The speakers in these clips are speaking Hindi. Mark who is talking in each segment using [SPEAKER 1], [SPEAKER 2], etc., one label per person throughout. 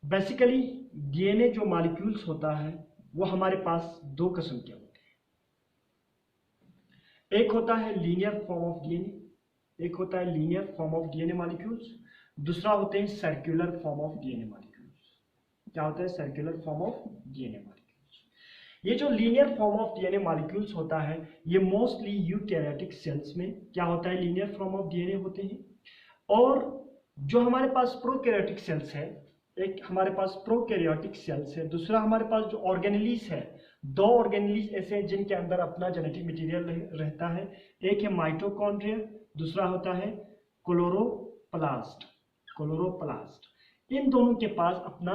[SPEAKER 1] बेसिकली डीएनए जो मॉलिक्यूल्स होता है वो हमारे पास दो किस्म के होते हैं। एक होता है लीनियर फॉर्म ऑफ डीएनए, एक होता है linear form of DNA molecules, दूसरा होते हैं circular form of DNA molecules. क्या होता है? Circular form of DNA molecules. ये जो linear form of DNA molecules होता है ये मोस्टली यूकैरियोटिक सेल्स में क्या होता है? लीनियर फॉर्म ऑफ डीएनए होते हैं। और जो हमारे पास प्रोकैरियोटिक सेल्स है, एक हमारे पास प्रोकैरियोटिक सेल्स है, दूसरा हमारे पास जो ऑर्गेनेलीज है, दो ऑर्गेनेलीज ऐसे हैं जिनके अंदर अपना जेनेटिक मटेरियल रहता है। एक है माइटोकॉन्ड्रिया, दूसरा होता है क्लोरोप्लास्ट। क्लोरोप्लास्ट, इन दोनों के पास अपना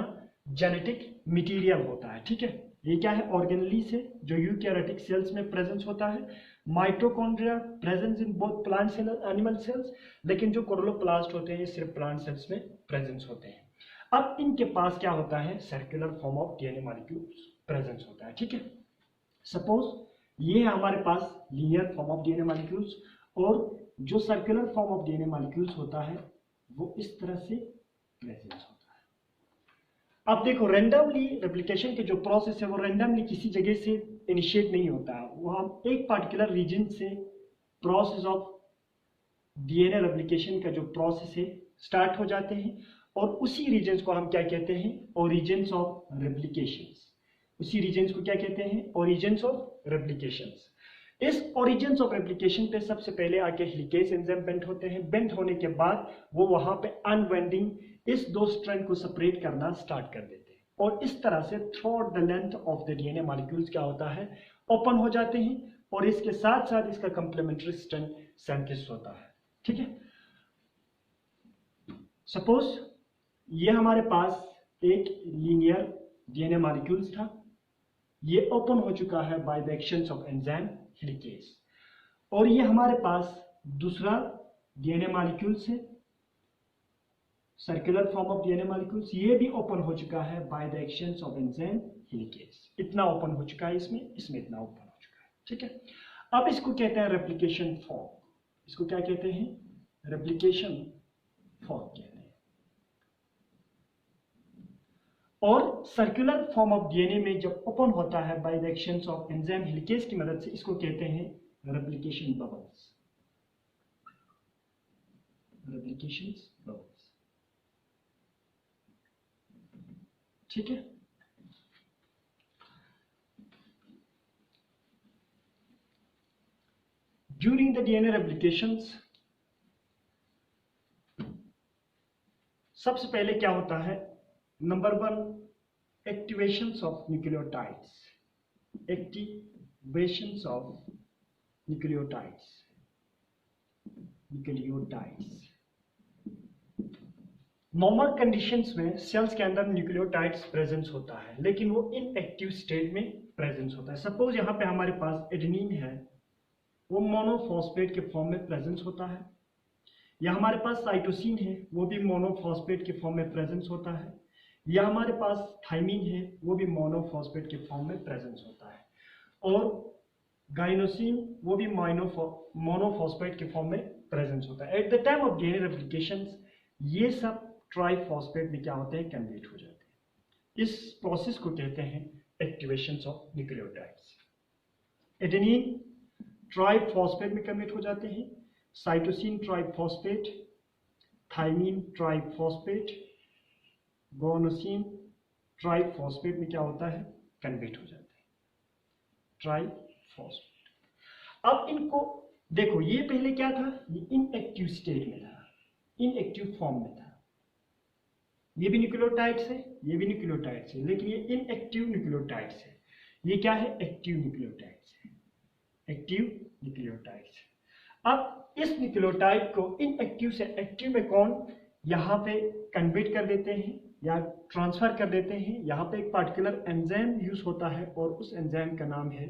[SPEAKER 1] जेनेटिक मटेरियल होता है। ठीक है, ये क्या है? ऑर्गेनेलीज है जो यूकैरियोटिक सेल्स में प्रेजेंस होता है। Mitochondria presence in both plant cell और एनिमल सेल्स, लेकिन जो क्लोरोप्लास्ट होते हैं ये सिर्फ प्लांट सेल्स में प्रेजेंस होते हैं। अब इनके पास क्या होता है? Circular form of DNA molecules presence होता है। ठीक है, सपोज ये है हमारे पास linear form of DNA molecules, और जो circular form of DNA molecules होता है वो इस तरह से प्रेजेंस होता है। अब देखो, रेंडमली रेप्लिकेशन के जो प्रोसेस है वो रेंडमली किसी जगह से इनिशिएट नहीं होता है, वो हम एक पार्टिकुलर रीजन से प्रोसेस ऑफ डीएनए रेप्लिकेशन का जो प्रोसेस है स्टार्ट हो जाते हैं, और उसी रीजन्स को हम क्या कहते हैं? Origins of replications. उसी रीजन्स को क्या कहते हैं? Origins of replications. इस ओरिजिन्स ऑफ रेप्लिकेशन पे सबसे पहले आके हेलिकेज एंजाइम बेंड होते हैं। बेंड होने के बाद वो वहां पे अनवेंडिंग इस दो स्ट्रैंड को सेपरेट करना स्टार्ट कर देते हैं, और इस तरह से through out the length of the DNA molecules क्या होता है? ओपन हो जाते हैं, और इसके साथ साथ इसका कंप्लीमेंट्री स्ट्रैंड सिंथेसिस होता है। ठीक है, सपोज ये हमारे पास एक लीनियर डीएनए मॉलिक्यूल्स था, ये ओपन हो चुका है by the actions of enzyme helicase, और ये हमारे पास दूसरा डीएनए मॉलिक्यूल्स है, circular form of DNA molecules, ये भी ओपन हो चुका है by the actions of enzyme helicase. इतना ओपन हो चुका है, इसमें इतना ओपन हो चुका है। ठीक है, अब इसको कहते हैं रेप्लिकेशन फॉर्म। इसको क्या कहते हैं? रेप्लिकेशन फॉर्म कहते हैं। और सर्कुलर फॉर्म ऑफ डीएनए में जब ओपन होता है by the actions of enzyme helicase की मदद से, इसको कहते हैं रेप्लिकेशन बबल्स। Replication bubbles. ठीक है, ड्यूरिंग द डीएनए रेप्लिकेशंस सबसे पहले क्या होता है? Number one, activations of nucleotides. Activations of nucleotides. Normal conditions में सेल्स के अंदर न्यूक्लियोटाइड्स प्रेजेंस होता है, लेकिन वो इनएक्टिव स्टेट में प्रेजेंस होता है। सपोज यहाँ पे हमारे पास एडेनिन है, वो मोनोफॉस्फेट के फॉर्म में प्रेजेंस होता है। या हमारे पास साइटोसिन है, वो भी मोनोफॉस्फेट के फॉर्म में प्रेजेंस होता है। या हमारे पास थाइमिन है, वो भी मोनोफॉस्फेट के फॉर्म में प्रेजेंस होता है। और गाइनोसिन, वो भी मोनोफॉस्फेट के फॉर्म में प्रेजेंस होता है। At the time of DNA replications ये सब ट्राइफॉस्फेट में क्या होते हैं? कन्वर्ट हो जाते हैं। इस प्रोसेस को कहते हैं एक्टिवेशंस ऑफ न्यूक्लियोटाइड्स। एडेनिन ट्राइफॉस्फेट में कन्वर्ट हो जाते हैं, cytosine triphosphate, thymine triphosphate, guanosine triphosphate में क्या होता है? कन्वर्ट हो जाते हैं, ट्राइफॉस्फेट। अब इनको देखो, ये पहले क्या था? ये इनएक्टिव स्टेट में था, इनएक्टिव फॉर्म में था। ये भी न्यूक्लियोटाइड्स है, ये भी न्यूक्लियोटाइड्स है, लेकिन ये इनएक्टिव न्यूक्लियोटाइड्स है। ये क्या है? एक्टिव न्यूक्लियोटाइड्स है, एक्टिव न्यूक्लियोटाइड्स। अब इस न्यूक्लियोटाइड को इनएक्टिव से एक्टिव में कौन यहाँ पे कन्वर्ट कर देते हैं या ट्रांसफर कर देते हैं? यहाँ पे एक पार्टिकुलर एंजाइम यूज होता है, और उस एंजाइम का नाम है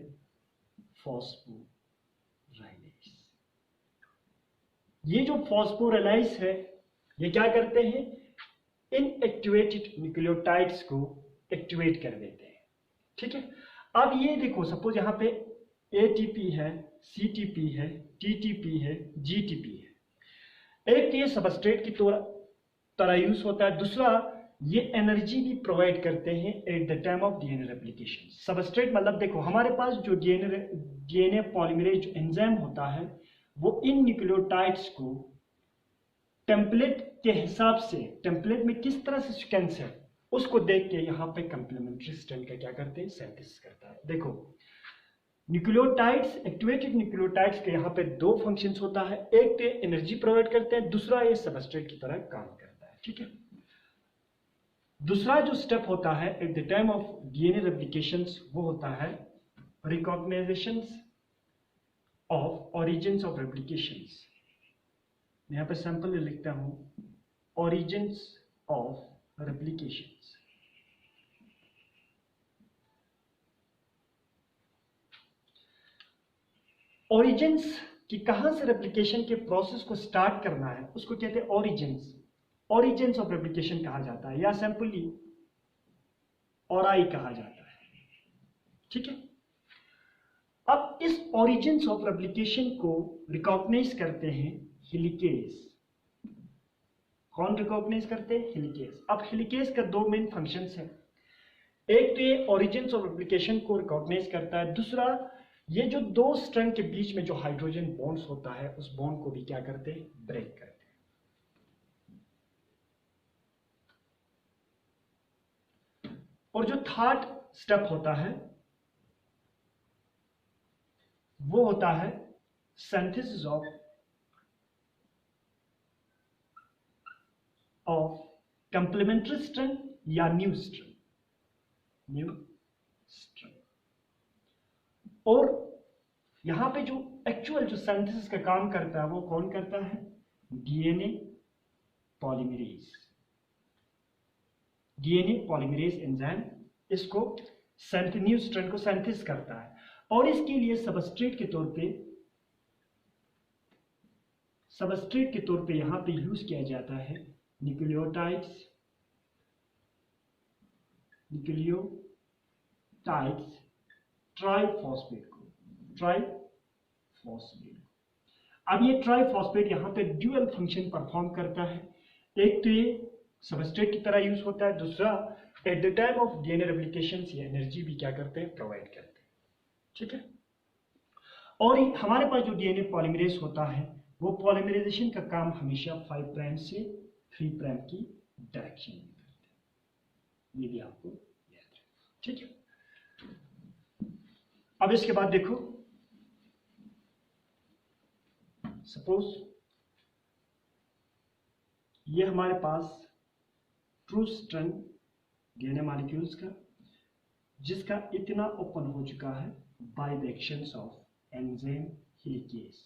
[SPEAKER 1] फॉस्फोराइलेज। ये जो फॉस्फोराइलेज है, ये क्या करते हैं? इनएक्टिवेटेड न्यूक्लियोटाइड्स को एक्टिवेट कर देते हैं। ठीक है, अब ये देखो, सपोज यहाँ पे एटीपी है, सीटीपी है, टीटीपी है, जीटीपी है। एक ये सबस्ट्रेट की तरह यूज होता है, दूसरा ये एनर्जी भी प्रोवाइड करते हैं eight the time of DNA replication. Substrate मतलब देखो हमारे पास जो डीएनए पॉलीमरेज एंजाइम होता है वो इन न्यूक्लियोटाइड्स को टेम्पलेट के हिसाब से, टेम्पलेट में किस तरह से सीक्वेंस है उसको देख के यहाँ पे कंप्लीमेंट्री स्ट्रैंड का क्या करते हैं, सिंथेसिस करता है। देखो न्यूक्लियोटाइड्स, एक्टिवेटेड न्यूक्लियोटाइड्स के यहाँ पे दो फंक्शंस होता है, एक तो एनर्जी प्रोवाइड करते हैं, दूसरा ये सबस्ट्रेट की तरह काम करता है। ठीक है, दूसरा जो स्टेप होता है at the time of DNA replications वो होता है recognitions of origins of replications. यहाँ पे सैंपल लिखता हूं, ओरिजिन्स ऑफ रेप्लिकेशंस। ओरिजिन्स कि कहां से रेप्लिकेशन के प्रोसेस को स्टार्ट करना है उसको कहते हैं ओरिजिन्स। ओरिजिन्स ऑफ रेप्लिकेशन कहा जाता है या सिंपली ओराई कहा जाता है। ठीक है, अब इस ओरिजिन्स ऑफ रेप्लिकेशन को रिकॉग्नाइज करते हैं हेलिकेज। कौन रिकॉग्नाइज करते हैं? हेलिकेज। अब हेलिकेज का दो मेन फंक्शंस है, एक तो ये ओरिजिन्स ऑफ रेप्लिकेशन को रिकॉग्नाइज करता है, दूसरा ये जो दो स्ट्रैंड के बीच में जो हाइड्रोजन बॉन्ड्स होता है उस बॉन्ड को भी क्या करते हैं, ब्रेक करते हैं। और जो थर्ड स्टेप होता है वो होता है सिंथेसिस ऑफ कंप्लीमेंट्री स्ट्रैंड या न्यू स्ट्रैंड। और यहां पे जो एक्चुअल जो सिंथेसिस का काम करता है वो कौन करता है? DNA polymerase. DNA polymerase enzyme इसको न्यू स्ट्रैंड को सिंथेसिस करता है और इसके लिए सबस्ट्रेट के तौर पे यहां पे यूज किया जाता है न्यूक्लियोटाइड्स ट्राइफॉस्फेट को। अब ये ट्राइफॉस्फेट यहां पे ड्यूअल फंक्शन परफॉर्म करता है, एक तो ये सबस्ट्रेट की तरह यूज होता है, दूसरा eight the time of DNA replication ये एनर्जी भी क्या करते हैं, प्रोवाइड करते हैं। ठीक है, और हमारे पास जो डीएनए पॉलीमरेज होता है वो पॉलीमराइजेशन का काम हमेशा 5 प्राइम से 3 प्राइम की डायरेक्शन में करते हैं, ये भी आपको याद है। ठीक है, अब इसके बाद देखो सपोज ये हमारे पास ट्रू स्ट्रैंड डीएनए मॉलिक्यूल्स का जिसका इतना ओपन हो चुका है by the actions of enzyme helicase.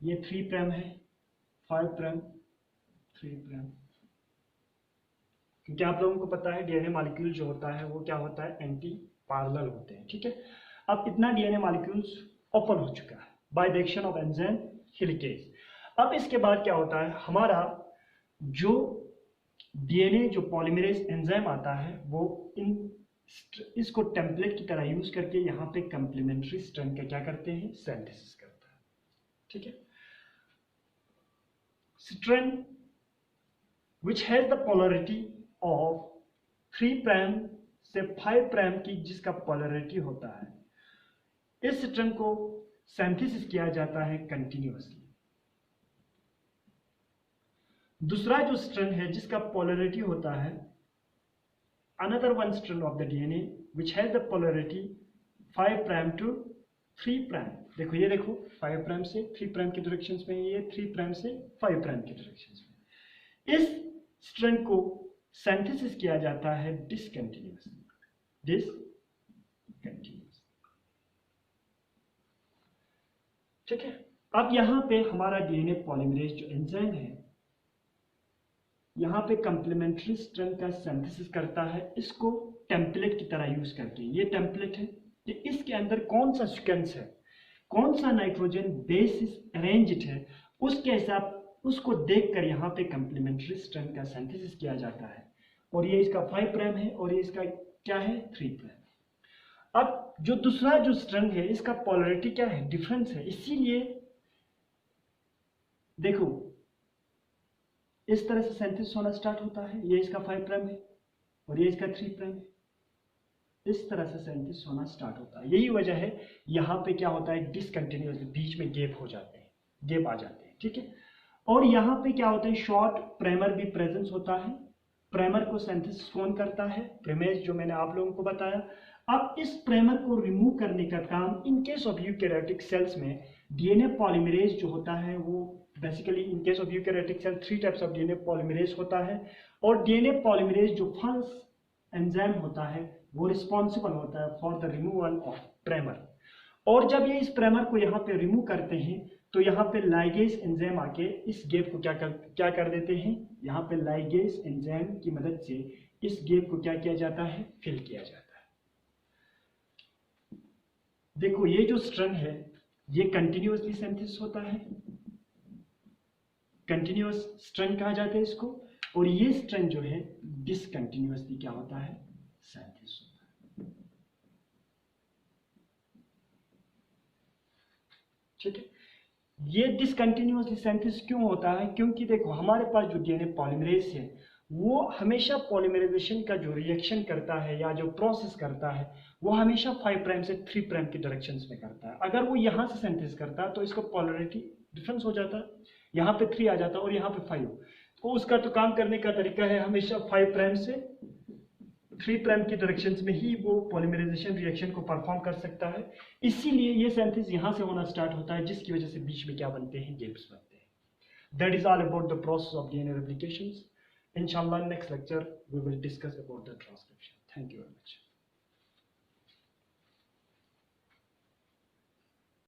[SPEAKER 1] ये 3 प्राइम है, 5 प्राइम, 3 प्राइम, क्योंकि आप लोगों को पता है डीएनए मॉलिक्यूल जो होता है वो क्या होता है, एंटी पैरेलल होते हैं। ठीक है, अब इतना डीएनए मॉलिक्यूल्स ओपन हो चुका है by the action of enzyme helicase. अब इसके बाद क्या होता है, हमारा जो डीएनए जो पॉलीमरेज एंजाइम आता है वो इसको टेम्पलेट की तरह यूज करके यहाँ पे कंप्लीमेंट्री स्ट्रैंड का क्या करते हैं, सिंथेसिस करता है। ठीक है, strand which has the polarity of 3 prime से 5 प्राइम की जिसका पोलैरिटी होता है, इस स्ट्रैंड को सिंथेसिस किया जाता है कंटिन्यूअसली। दूसरा जो स्ट्रैंड है जिसका पोलैरिटी होता है another one strand of the DNA which has the polarity 5 prime to 3 prime. देखो ये देखो 5 प्राइम से 3 प्राइम की डायरेक्शंस में, ये 3 प्राइम से 5 प्राइम की डायरेक्शंस में। इस स्ट्रैंड को सिंथेसिस किया जाता है डिसकंटिन्यूअसली। ठीक है, अब यहां पे हमारा डीएनए पॉलीमरेज जो एंजाइम है यहाँ पे कंप्लीमेंट्री स्ट्रैंड का सिंथेसिस करता है, इसको टेम्पलेट की तरह यूज करके। ये टेम्पलेट है कि इसके अंदर कौन सा सीक्वेंस है, कौन सा नाइट्रोजन बेसिस अरेंज्ड है, उसके हिसाब उसको देखकर यहाँ पे कंप्लीमेंट्री स्ट्रैंड का सिंथेसिस किया जाता है। और ये इसका 5 प्राइम है और ये इसका क्या है, 3 प्राइम। अब जो दूसरा जो स्ट्रैंड है इसका पोलैरिटी क्या है, डिफरेंस है, इसीलिए देखो इस तरह से सिंथेसिस होना स्टार्ट होता है, ये इसका 5 प्राइम है और ये इसका 3 प्राइम है। इस तरह से सिंथेसिस होना स्टार्ट होता है। यही वजह है यहाँ पे क्या होता है, डिसकंटिन्यूअस बीच में गैप हो जाते हैं, गैप आ जाते हैं, ठीक है। और यहाँ पे क्या होता है, शॉर्ट प्राइमर भी प्रेजेंस होता है। प्राइमर को सिंथेसिस कौन करता है, प्रीमेज, जो मैंने आप लोगों को बताया। अब इस प्राइमर को रिमूव करने का काम in case of eukaryotic cells में डीएनए पॉलीमरेज जो होता है वो basically in case of eukaryotic cell 3 types of DNA polymerase होता है। और डीएनए पॉलीमरेज जो फंस एंजाइम होता है वो रिस्पॉन्सिबल होता है for the removal of primer. और जब ये इस प्राइमर को यहाँ पे रिमूव करते हैं तो यहाँ पे लाइगेज एंजाइम आके इस गैप को क्या कर देते हैं, यहाँ पे लाइगेज एंजाइम की मदद से इस गैप को क्या किया जाता है, फिल किया जाता है। देखो ये जो स्ट्रैंड है ये कंटिन्यूअसली सिंथेसिस होता है, कंटिन्यूअस स्ट्रैंड कहा जाता है इसको। और ये स्ट्रैंड जो है डिसकंटिन्यूअसली क्या होता है, सिंथेसिस होता है, ठीक है। ये डिसकंटिन्यूअसली सिंथेसिस क्यों होता है, क्योंकि देखो हमारे पास जो डीएनए पॉलीमरेज है वो हमेशा पॉलीमराइजेशन का जो रिएक्शन करता है या जो प्रोसेस करता है वो हमेशा 5 प्राइम से 3 प्राइम की डायरेक्शंस में करता है। अगर वो यहाँ से सिंथेसिस करता है तो इसका पोलैरिटी डिफरेंस हो जाता है, यहाँ पे 3 आ जाता है और यहाँ पे 5। तो उसका तो काम करने का तरीका है हमेशा 5 प्राइम से 3 प्राइम की डायरेक्शंस में ही वो पॉलीमराइजेशन रिएक्शन को परफॉर्म कर सकता है। इसीलिए ये सिंथेसिस यहाँ से होना स्टार्ट होता है, जिसकी वजह से बीच में क्या बनते हैं, गैप्स बनते हैं। That is all about the process of DNA replications. Inshallah, next lecture we will discuss about the transcription. Thank you very much.